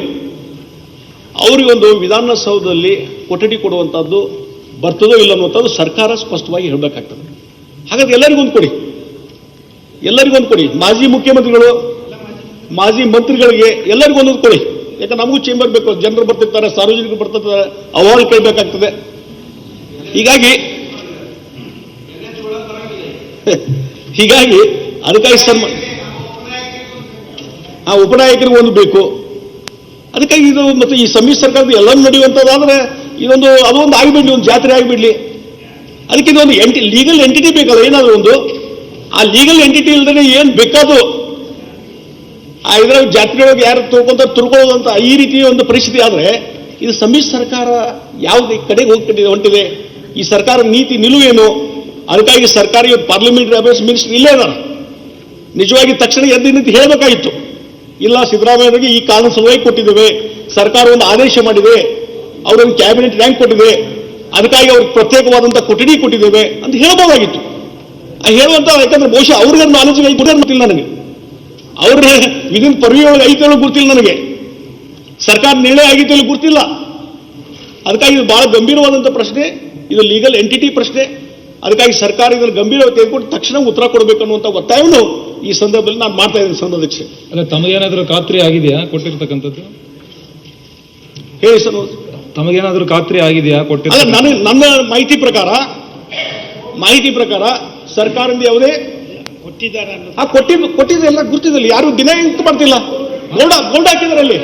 [SPEAKER 5] ಅವರಿಗೊಂದು ವಿಧಾನಸೌಧದಲ್ಲಿ ಕೊಠಡಿ ಕೊಡುವಂಥದ್ದು ಬರ್ತದೋ ಇಲ್ಲ ಅನ್ನುವಂಥದ್ದು ಸರ್ಕಾರ ಸ್ಪಷ್ಟವಾಗಿ ಹೇಳಬೇಕಾಗ್ತದೆ. ಹಾಗಾದ್ರೆ ಎಲ್ಲರಿಗೊಂದು ಕೊಡಿ, ಎಲ್ಲರಿಗೊಂದು ಕೊಡಿ. ಮಾಜಿ ಮುಖ್ಯಮಂತ್ರಿಗಳು, ಮಾಜಿ ಮಂತ್ರಿಗಳಿಗೆ ಎಲ್ಲರಿಗೊಂದೊಂದು ಕೊಡಿ. ಯಾಕಂದ್ರೆ ನಮಗೂ ಚೇಂಬರ್ ಬೇಕು, ಜನರು ಬರ್ತಿರ್ತಾರೆ, ಸಾರ್ವಜನಿಕರು ಬರ್ತಿರ್ತಾರೆ, ಅವಾರ್ಡ್ ಕೇಳಬೇಕಾಗ್ತದೆ. ಹೀಗಾಗಿ ಅದಕ್ಕಾಗಿ ಉಪನಾಯಕರಿಗೂ ಒಂದು ಬೇಕು. ಅದಕ್ಕಾಗಿ ಇದು ಮತ್ತೆ ಈ ಸಮ್ಮಿಶ್ರ ಸರ್ಕಾರದ ಎಲ್ಲ ನಡೆಯುವಂಥದ್ದಾದ್ರೆ ಅದೊಂದು ಆಗಿಬಿಡ್ಲಿ, ಒಂದು ಜಾತ್ರೆ ಆಗಿಬಿಡ್ಲಿ. ಅದಕ್ಕೆ ಇದೊಂದು ಲೀಗಲ್ ಎಂಟಿಟಿ ಬೇಕಲ್ಲ, ಏನಾದರೂ ಒಂದು. ಆ ಲೀಗಲ್ ಎಂಟಿಟಿ ಇಲ್ಲದೇ ಏನು ಬೇಕಾದ್ರು ಇದ್ರಾಗ ಜಾತ್ರೆಯೊಳಗೆ ಯಾರು ತುರ್ಕೊಳ್ಳೋದು ಅಂತ ಈ ರೀತಿ ಒಂದು ಪರಿಸ್ಥಿತಿ ಆದರೆ ಇದು ಸಮ್ಮಿಶ್ರ ಸರ್ಕಾರ ಯಾವುದೇ ಕಡೆಗೆ ಹೊಂಟಿದೆ? ಈ ಸರ್ಕಾರದ ನೀತಿ ನಿಲುವೇನು? ಅದಕ್ಕಾಗಿ ಸರ್ಕಾರಿ ಪಾರ್ಲಿಮೆಂಟರಿ ಅಫೇರ್ಸ್ ಮಿನಿಸ್ಟರ್ ಇಲ್ಲೇ ಇದ್ದಾರೆ. ನಿಜವಾಗಿ ತಕ್ಷಣ ಎದ್ದು ನಿಂತು ಹೇಳಬೇಕಾಗಿತ್ತು, ಇಲ್ಲ ಸಿದ್ದರಾಮಯ್ಯರಿಗೆ ಈ ಕಾನೂನು ಸಲುವಾಗಿ ಕೊಟ್ಟಿದ್ದೇವೆ, ಸರ್ಕಾರ ಒಂದು ಆದೇಶ ಮಾಡಿದೆ, ಅವರೊಂದು ಕ್ಯಾಬಿನೆಟ್ ರ್ಯಾಂಕ್ ಕೊಟ್ಟಿದೆ, ಅದಕ್ಕಾಗಿ ಅವ್ರಿಗೆ ಪ್ರತ್ಯೇಕವಾದಂಥ ಕೊಠಡಿ ಕೊಟ್ಟಿದ್ದೇವೆ ಅಂತ ಹೇಳಬಹುದಾಗಿತ್ತು. ಹೇಳುವಂತ, ಯಾಕಂದ್ರೆ ಬಹುಶಃ ಅವ್ರಿಗೆ ನಾಲೆಜ್ ಗೊತ್ತಿಲ್ಲ ನನಗೆ, ಅವ್ರ ವಿದಿನ್ ಪರ್ವಿ ಒಳಗೆ ಐತೆ ಗೊತ್ತಿಲ್ಲ ನನಗೆ, ಸರ್ಕಾರ ನಿರ್ಣಯ ಆಗಿತ್ತು ಗೊತ್ತಿಲ್ಲ. ಅದಕ್ಕಾಗಿ ಇದು ಬಹಳ ಗಂಭೀರವಾದಂಥ ಪ್ರಶ್ನೆ, ಇದು ಲೀಗಲ್ ಎಂಟಿಟಿ ಪ್ರಶ್ನೆ. ಅದಕ್ಕಾಗಿ ಸರ್ಕಾರ ಇದನ್ನು ಗಂಭೀರವಾಗಿ ತೆಗೆದುಕೊಂಡು ತಕ್ಷಣ ಉತ್ತರ ಕೊಡಬೇಕು ಅನ್ನುವಂಥ ಒತ್ತಾಯವನ್ನು ಈ ಸಂದರ್ಭದಲ್ಲಿ ನಾನು ಮಾಡ್ತಾ ಇದ್ದೀನಿ ಸಭಾಧ್ಯಕ್ಷೆ.
[SPEAKER 6] ಅಲ್ಲ, ತಮಗೇನಾದರೂ ಖಾತ್ರಿ ಆಗಿದೆಯಾ ಕೊಟ್ಟಿರ್ತಕ್ಕಂಥದ್ದು?
[SPEAKER 5] ಹೇಳಿ ಸರ್.
[SPEAKER 6] ತಮಗೇನಾದರೂ ಖಾತ್ರಿ ಆಗಿದೆಯಾ
[SPEAKER 5] ಅಲ್ಲ, ನನ್ನ ಮಾಹಿತಿ ಪ್ರಕಾರ ಸರ್ಕಾರದಿಂದ ಯಾವುದೇ ಕೊಟ್ಟಿದ್ದಾರೆ ಎಲ್ಲ ಗುರ್ತಿದಲ್ಲಿ, ಯಾರು ದಿನ ಇಂತ ಮಾಡ್ತಿಲ್ಲ. ಬೋರ್ಡ್ ಹಾಕಿದ್ದಾರೆ ಅಲ್ಲಿ,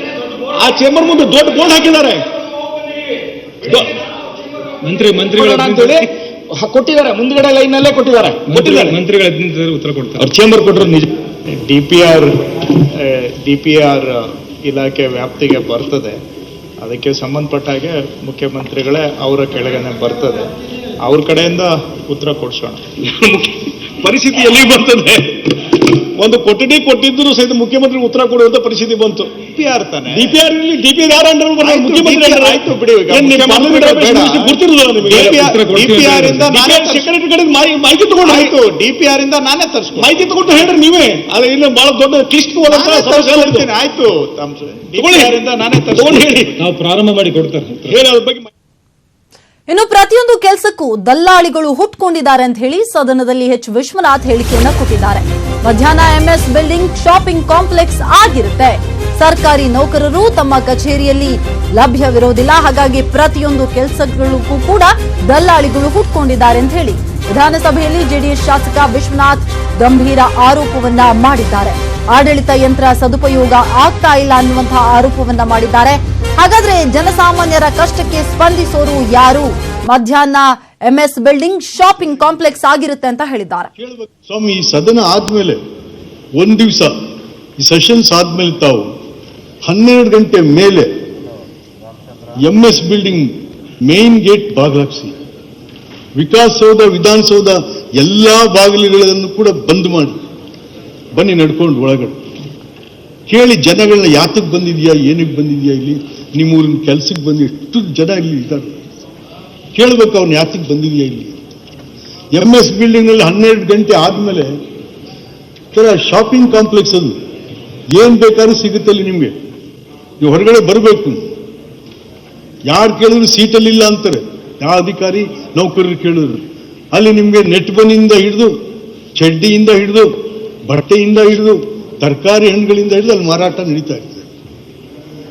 [SPEAKER 5] ಆ ಚೇಂಬರ್ ಮುಂದೆ ದೊಡ್ಡ ಬೋರ್ಡ್ ಹಾಕಿದ್ದಾರೆ.
[SPEAKER 6] ಮಂತ್ರಿಗಳು
[SPEAKER 5] ಅಂತೇಳಿ ಕೊಟ್ಟಿದ್ದಾರೆ, ಮುಂದ್ಗಡೆ ಲೈನ್ ನಲ್ಲೇ ಕೊಟ್ಟಿದ್ದಾರೆ.
[SPEAKER 6] ಮಂತ್ರಿಗಳ ಉತ್ತರ ಕೊಡ್ತಾರೆ.
[SPEAKER 5] ಅವ್ರು ಚೇಂಬರ್ ಕೊಟ್ಟರು ನಿಜ.
[SPEAKER 7] ಡಿಪಿಆರ್ ಇಲಾಖೆ ವ್ಯಾಪ್ತಿಗೆ ಬರ್ತದೆ. ಅದಕ್ಕೆ ಸಂಬಂಧಪಟ್ಟ ಹಾಗೆ ಮುಖ್ಯಮಂತ್ರಿಗಳೇ ಅವರ ಕೆಳಗನೆ ಬರ್ತದೆ. ಅವ್ರ ಕಡೆಯಿಂದ ಉತ್ತರ ಕೊಡ್ಸೋಣ.
[SPEAKER 5] ಪರಿಸ್ಥಿತಿ ಎಲ್ಲಿ ಬರ್ತದೆ? ಒಂದು ಕೊಠಡಿ ಕೊಟ್ಟಿದ್ರು ಸಹಿತ ಮುಖ್ಯಮಂತ್ರಿ ಉತ್ತರ ಕೊಡುವಂತ ಪರಿಸ್ಥಿತಿ ಬಂತು.
[SPEAKER 7] ಡಿಪಿಆರ್ ತಾನೆ,
[SPEAKER 5] ಡಿಪಿಆರ್ ಯಾರ ಅಂಡರ್ ಮುಖ್ಯಮಂತ್ರಿ
[SPEAKER 7] ಆಯ್ತು ಬಿಡಿ. ಡಿಪಿಆರ್ ಇಂದ
[SPEAKER 5] ಸೆಕ್ರೆಟರಿ ಕಡೆ ಮಾಹಿತಿ ತಗೊಂಡು
[SPEAKER 7] ಆಯ್ತು, ಡಿಪಿಆರ್ ಇಂದ ನಾನೇ ತರಿಸ್ಕೊ
[SPEAKER 5] ಮಾಹಿತಿ ತಗೊಂಡು ಹೇಳ್ರಿ ನೀವೇ. ಅದು ಇನ್ನು ಬಹಳ ದೊಡ್ಡ ಕ್ಲಿಷ್ಟ
[SPEAKER 7] ಆಯ್ತು, ಡಿಪಿಆರ್ ಇಂದ ನಾನೇ ತರಿಸ್ಕೊಂಡು
[SPEAKER 5] ಹೇಳಿ,
[SPEAKER 6] ನಾವು ಪ್ರಾರಂಭ ಮಾಡಿ ಕೊಡ್ತಾರೆ
[SPEAKER 5] ಹೇಳಿ ಅದ್ರ ಬಗ್ಗೆ.
[SPEAKER 1] ಇನ್ನು ಪ್ರತಿಯೊಂದು ಕೆಲಸಕ್ಕೂ ದಲ್ಲಾಳಿಗಳು ಹುಟ್ಕೊಂಡಿದ್ದಾರೆ ಅಂತ ಹೇಳಿ ಸದನದಲ್ಲಿ ಎಚ್ ವಿಶ್ವನಾಥ್ ಹೇಳಿಕೆಯನ್ನ ಕೊಟ್ಟಿದ್ದಾರೆ. ಮಧ್ಯಾಹ್ನ ಎಂಎಸ್ ಬಿಲ್ಡಿಂಗ್ ಶಾಪಿಂಗ್ ಕಾಂಪ್ಲೆಕ್ಸ್ ಆಗಿರುತ್ತೆ. ಸರ್ಕಾರಿ ನೌಕರರು ತಮ್ಮ ಕಚೇರಿಯಲ್ಲಿ ಲಭ್ಯವಿರೋದಿಲ್ಲ. ಹಾಗಾಗಿ ಪ್ರತಿಯೊಂದು ಕೆಲಸಗಳಿಗೂ ಕೂಡ ದಲ್ಲಾಳಿಗಳು ಹುಟ್ಕೊಂಡಿದ್ದಾರೆ ಅಂತ ಹೇಳಿ ವಿಧಾನಸಭೆಯಲ್ಲಿ ಜೆಡಿಎಸ್ ಶಾಸಕ ವಿಶ್ವನಾಥ್ ಗಂಭೀರ ಆರೋಪವನ್ನ ಮಾಡಿದ್ದಾರೆ. ಆಡಳಿತ ಯಂತ್ರ ಸದುಪಯೋಗ ಆಗ್ತಾ ಇಲ್ಲ ಅನ್ನುವಂತಹ ಆರೋಪವನ್ನ ಮಾಡಿದ್ದಾರೆ. ಹಾಗಾದ್ರೆ ಜನಸಾಮಾನ್ಯರ ಕಷ್ಟಕ್ಕೆ ಸ್ಪಂದಿಸೋರು ಯಾರು? ಮಧ್ಯಾಹ್ನ MS ಬಿಲ್ಡಿಂಗ್ ಶಾಪಿಂಗ್ ಕಾಂಪ್ಲೆಕ್ಸ್ ಆಗಿರುತ್ತೆ ಅಂತ ಹೇಳಿದ್ದಾರೆ.
[SPEAKER 7] ಸ್ವಾಮಿ, ಈ ಸದನ ಆದ್ಮೇಲೆ ಒಂದ್ ದಿವಸ ಈ ಸೆಷನ್ಸ್ ಆದ್ಮೇಲೆ ತಾವು 12 ಗಂಟೆ ಮೇಲೆ MS ಬಿಲ್ಡಿಂಗ್ ಮೇನ್ ಗೇಟ್ ಬಾಗಿಲಾಗಿಸಿ, ವಿಕಾಸಸೌಧ, ವಿಧಾನಸೌಧ ಎಲ್ಲಾ ಬಾಗಿಲುಗಳನ್ನು ಕೂಡ ಬಂದ್ ಮಾಡಿ ಬನ್ನಿ ನಡ್ಕೊಂಡು ಒಳಗಡೆ ಕೇಳಿ ಜನಗಳನ್ನ ಯಾತಕ್ಕೆ ಬಂದಿದ್ಯಾ, ಏನಕ್ಕೆ ಬಂದಿದ್ಯಾ, ಇಲ್ಲಿ ನಿಮ್ಮೂರಿನ ಕೆಲ್ಸಕ್ಕೆ ಬಂದು ಎಷ್ಟು ಜನ ಇಲ್ಲಿ ಇದ್ದಾರೆ ಕೇಳ್ಬೇಕು, ಅವ್ನು ಯಾತಕ್ಕೆ ಬಂದಿದ್ಯಾ ಇಲ್ಲಿ. MS ಬಿಲ್ಡಿಂಗ್ ನಲ್ಲಿ 12 ಗಂಟೆ ಆದ್ಮೇಲೆ ಶಾಪಿಂಗ್ ಕಾಂಪ್ಲೆಕ್ಸ್ ಅದು ಏನ್ ಬೇಕಾದ್ರೂ ಸಿಗುತ್ತೆ ಅಲ್ಲಿ ನಿಮ್ಗೆ. ನೀವು ಹೊರಗಡೆ ಬರಬೇಕು, ಯಾರು ಕೇಳಿದ್ರು ಸೀಟಲ್ಲಿ ಇಲ್ಲ ಅಂತಾರೆ, ಯಾವ ಅಧಿಕಾರಿ ನೌಕರರು ಕೇಳಿದ್ರು. ಅಲ್ಲಿ ನಿಮ್ಗೆ ನೆಟ್ ಬನಿಂದ ಹಿಡಿದು, ಚಡ್ಡಿಯಿಂದ ಹಿಡಿದು, ಬಟ್ಟೆಯಿಂದ ಹಿಡಿದು, ತರಕಾರಿ ಹಣ್ಣುಗಳಿಂದ ಹಿಡಿದು ಅಲ್ಲಿ ಮಾರಾಟ ನಡೀತಾ ಇರ್ತದೆ.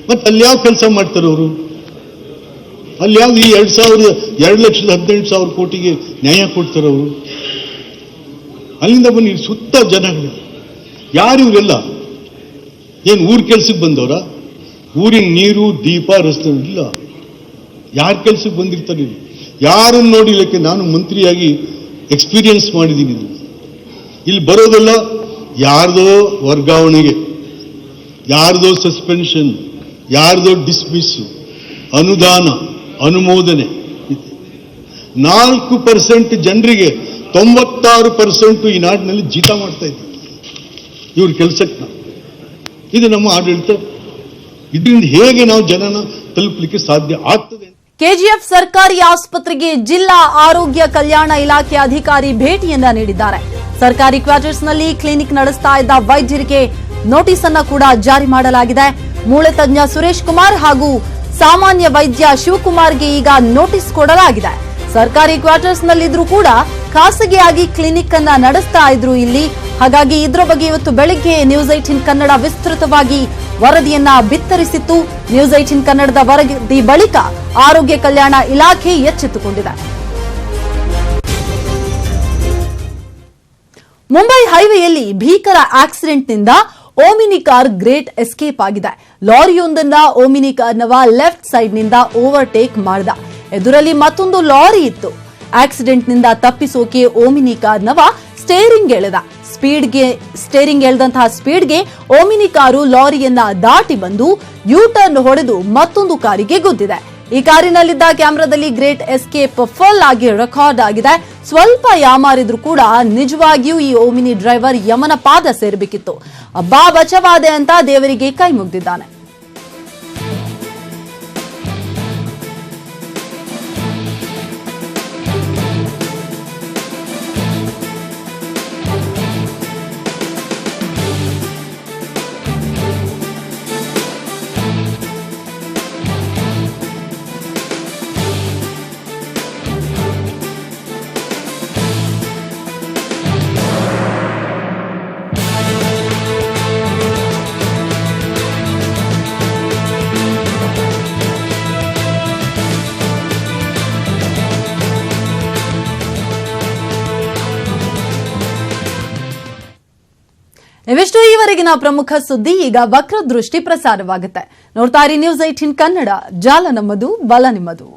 [SPEAKER 7] ಮತ್ತೆ ಅಲ್ಲಿ ಯಾವ ಕೆಲಸ ಮಾಡ್ತಾರೆ ಅವರು? ಅಲ್ಲಿ ಯಾವ್ದು ಈ 2,18,000 ಕೋಟಿಗೆ ನ್ಯಾಯ ಕೊಡ್ತಾರೆ ಅವರು? ಅಲ್ಲಿಂದ ಬನ್ನಿ, ಸುತ್ತ ಜನಗಳು ಯಾರು ಇವರೆಲ್ಲ? ಏನು ಊರ್ ಕೆಲ್ಸಕ್ಕೆ ಬಂದವರ? ಊರಿನ ನೀರು, ದೀಪ, ರಸ್ತೆ ಇಲ್ಲ. ಯಾರ ಕೆಲ್ಸಕ್ಕೆ ಬಂದಿರ್ತಾರೆ? ಯಾರನ್ನು ನೋಡಿಲಿಕ್ಕೆ ನಾನು ಮಂತ್ರಿಯಾಗಿ ಎಕ್ಸ್ಪೀರಿಯನ್ಸ್ ಮಾಡಿದ್ದೀನಿ. ಇಲ್ಲಿ ಬರೋದೆಲ್ಲ ಯಾರ್ದೋ ವರ್ಗಾವಣೆಗೆ, ಯಾರ್ದೋ ಸಸ್ಪೆನ್ಷನ್, ಯಾರ್ದೋ ಡಿಸ್ಮಿಸ್, ಅನುದಾನ, ಅನುಮೋದನೆ. 4% ಜನರಿಗೆ 96% ಈ ನಾಡಿನಲ್ಲಿ ಜೀತ ಮಾಡ್ತಾ ಇದ್ದೀವಿ ಇವ್ರ ಕೆಲಸಕ್ಕೆ. ಇದು ನಮ್ಮ ಆಡಳಿತ. ಇದರಿಂದ ಹೇಗೆ ನಾವು ಜನನ ತಲುಪಲಿಕ್ಕೆ ಸಾಧ್ಯ ಆಗ್ತದೆ?
[SPEAKER 1] KGF ಸರ್ಕಾರಿ ಆಸ್ಪತ್ರೆಗೆ ಜಿಲ್ಲಾ ಆರೋಗ್ಯ ಕಲ್ಯಾಣ ಇಲಾಖೆ ಅಧಿಕಾರಿ ಭೇಟಿಯನ್ನ ನೀಡಿದ್ದಾರೆ. ಸರ್ಕಾರಿ ಕ್ವಾರ್ಟರ್ಸ್ನಲ್ಲಿ ಕ್ಲಿನಿಕ್ ನಡೆಸ್ತಾ ಇದ್ದ ವೈದ್ಯರಿಗೆ ನೋಟಿಸ್ ಅನ್ನ ಕೂಡ ಜಾರಿ ಮಾಡಲಾಗಿದೆ. ಮೂಳೆ ತಜ್ಞ ಸುರೇಶ್ ಕುಮಾರ್ ಹಾಗೂ ಸಾಮಾನ್ಯ ವೈದ್ಯ ಶಿವಕುಮಾರ್ಗೆ ಈಗ ನೋಟಿಸ್ ಕೊಡಲಾಗಿದೆ. ಸರ್ಕಾರಿ ಕ್ವಾರ್ಟರ್ಸ್ನಲ್ಲಿದ್ರೂ ಕೂಡ ಖಾಸಗಿಯಾಗಿ ಕ್ಲಿನಿಕ್ ಅನ್ನ ನಡೆಸ್ತಾ ಇದ್ರು ಇಲ್ಲಿ. ಹಾಗಾಗಿ ಇದರ ಬಗ್ಗೆ ಇವತ್ತು ಬೆಳಿಗ್ಗೆ ನ್ಯೂಸ್ 18 ಕನ್ನಡ ವಿಸ್ತೃತವಾಗಿ ವರದಿಯನ್ನ ಬಿತ್ತರಿಸಿತ್ತು. ನ್ಯೂಸ್ 18 ಕನ್ನಡದ ವರದಿ ಬಳಿಕ ಆರೋಗ್ಯ ಕಲ್ಯಾಣ ಇಲಾಖೆ ಎಚ್ಚೆತ್ತುಕೊಂಡಿದೆ. ಮುಂಬೈ ಹೈವೇಯಲ್ಲಿ ಭೀಕರ ಆಕ್ಸಿಡೆಂಟ್ನಿಂದ ಓಮಿನಿ ಕಾರ್ ಗ್ರೇಟ್ ಎಸ್ಕೇಪ್ ಆಗಿದೆ. ಲಾರಿಯೊಂದನ್ನ ಓಮಿನಿ ಕಾರ್ನವ ಲೆಫ್ಟ್ ಸೈಡ್ನಿಂದ ಓವರ್ಟೇಕ್ ಮಾಡಿದ. ಎದುರಲ್ಲಿ ಮತ್ತೊಂದು ಲಾರಿ ಇತ್ತು. ಆಕ್ಸಿಡೆಂಟ್ನಿಂದ ತಪ್ಪಿಸೋಕೆ ಓಮಿನಿ ಕಾರ್ನವ ಸ್ಟೇರಿಂಗ್ ಎಳೆದಂತಹ ಸ್ಪೀಡ್ಗೆ ಓಮಿನಿ ಕಾರು ಲಾರಿಯನ್ನ ದಾಟಿ ಬಂದು ಯೂ ಟರ್ನ್ ಹೊಡೆದು ಮತ್ತೊಂದು ಕಾರಿಗೆ ಗುದ್ದಿದೆ. ಈ ಕಾರಿನಲ್ಲಿದ್ದ ಕ್ಯಾಮೆರಾದಲ್ಲಿ ಗ್ರೇಟ್ ಎಸ್ಕೇಪ್ ಫುಲ್ ಆಗಿ ರೆಕಾರ್ಡ್ ಆಗಿದೆ. ಸ್ವಲ್ಪ ಯಾಮಾರಿದ್ರು ಕೂಡ ನಿಜವಾಗಿಯೂ ಈ ಓಮಿನಿ ಡ್ರೈವರ್ ಯಮನ ಪಾದ ಸೇರಬೇಕಿತ್ತು. ಅಬ್ಬಾ ಬಚಾವಾದೆ ಅಂತ ದೇವರಿಗೆ ಕೈ ಮುಗ್ದಿದ್ದಾನೆ. ಇವೆಷ್ಟು ಈವರೆಗಿನ ಪ್ರಮುಖ ಸುದ್ದಿ. ಈಗ ವಕ್ರದೃಷ್ಟಿ ಪ್ರಸಾರವಾಗುತ್ತೆ. ನೋಡ್ತಾ ಇರಿ ನ್ಯೂಸ್ 18 ಕನ್ನಡ. ಜಾಲ ನಮ್ಮದು, ಬಲ ನಿಮ್ಮದು.